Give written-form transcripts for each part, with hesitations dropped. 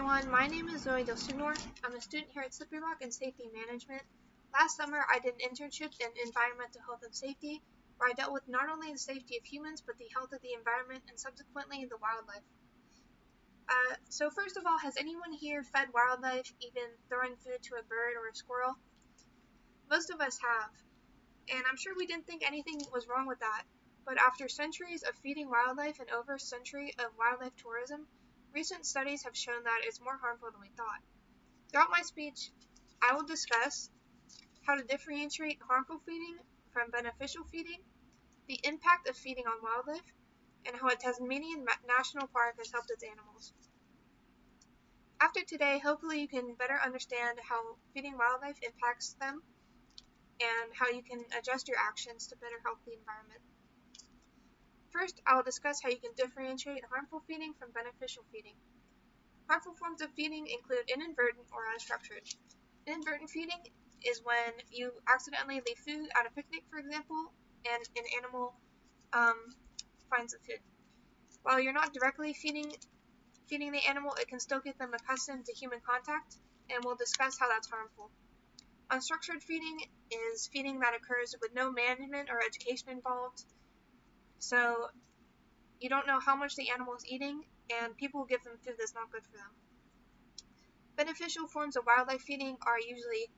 everyone, my name is Zoe Del Sunor. I'm a student here at Slippery Rock in Safety Management. Last summer I did an internship in Environmental Health and Safety where I dealt with not only the safety of humans but the health of the environment and subsequently the wildlife. So first of all, has anyone here fed wildlife, even throwing food to a bird or a squirrel? Most of us have, and I'm sure we didn't think anything was wrong with that, but after centuries of feeding wildlife and over a century of wildlife tourism, recent studies have shown that it's more harmful than we thought. Throughout my speech, I will discuss how to differentiate harmful feeding from beneficial feeding, the impact of feeding on wildlife, and how a Tasmanian National Park has helped its animals. After today, hopefully you can better understand how feeding wildlife impacts them and how you can adjust your actions to better help the environment. First, I will discuss how you can differentiate harmful feeding from beneficial feeding. Harmful forms of feeding include inadvertent or unstructured. Inadvertent feeding is when you accidentally leave food at a picnic, for example, and an animal finds the food. While you're not directly feeding the animal, it can still get them accustomed to human contact, and we'll discuss how that's harmful. Unstructured feeding is feeding that occurs with no management or education involved. So you don't know how much the animal is eating, and people will give them food that's not good for them. Beneficial forms of wildlife feeding are usually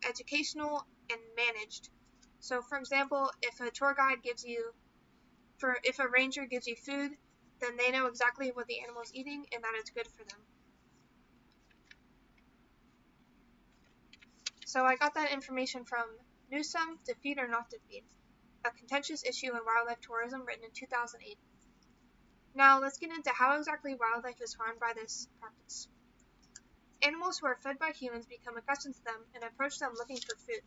educational and managed. So for example, if a tour guide if a ranger gives you food, then they know exactly what the animal is eating and that it's good for them. So I got that information from Newsom, To Feed or Not to Feed, a contentious issue in wildlife tourism written in 2008. Now let's get into how exactly wildlife is harmed by this practice. Animals who are fed by humans become accustomed to them and approach them looking for food.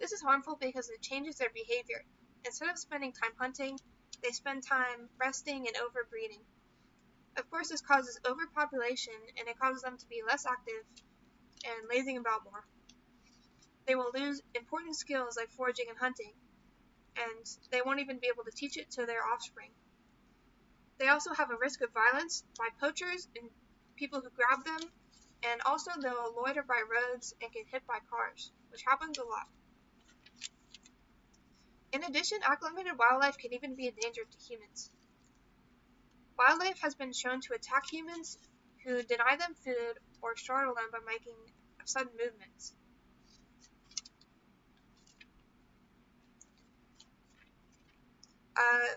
This is harmful because it changes their behavior. Instead of spending time hunting, they spend time resting and overbreeding. Of course, this causes overpopulation and it causes them to be less active and lazing about more. They will lose important skills like foraging and hunting, and they won't even be able to teach it to their offspring. They also have a risk of violence by poachers and people who grab them, and also they'll loiter by roads and get hit by cars, which happens a lot. In addition, acclimated wildlife can even be a danger to humans. Wildlife has been shown to attack humans who deny them food or startle them by making sudden movements.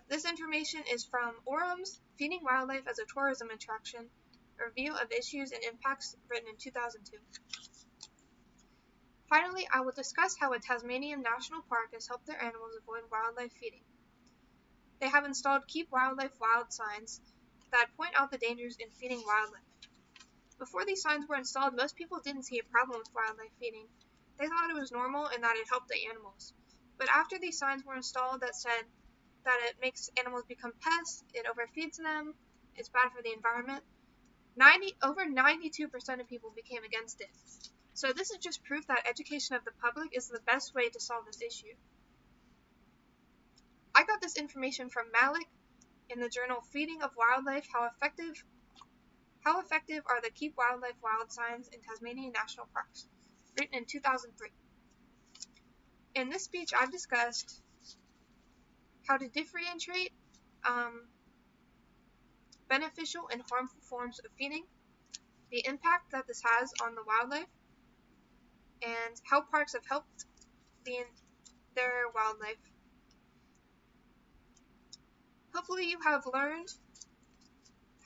This information is from Orum's Feeding Wildlife as a Tourism Attraction, a review of issues and impacts written in 2002. Finally, I will discuss how a Tasmanian National Park has helped their animals avoid wildlife feeding. They have installed Keep Wildlife Wild signs that point out the dangers in feeding wildlife. Before these signs were installed, most people didn't see a problem with wildlife feeding. They thought it was normal and that it helped the animals. But after these signs were installed that said that it makes animals become pests, it overfeeds them, it's bad for the environment, over 92% of people became against it. So this is just proof that education of the public is the best way to solve this issue. I got this information from Malik in the journal Feeding of Wildlife, How Effective Are the Keep Wildlife Wild signs in Tasmanian National Parks, written in 2003. In this speech, I've discussed how to differentiate beneficial and harmful forms of feeding, the impact that this has on the wildlife, and how parks have helped their wildlife. Hopefully you have learned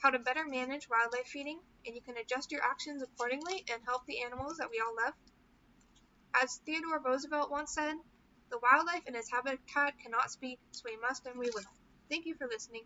how to better manage wildlife feeding, and you can adjust your actions accordingly and help the animals that we all love. As Theodore Roosevelt once said, the wildlife in its habitat cannot speak, so we must and we will. Thank you for listening.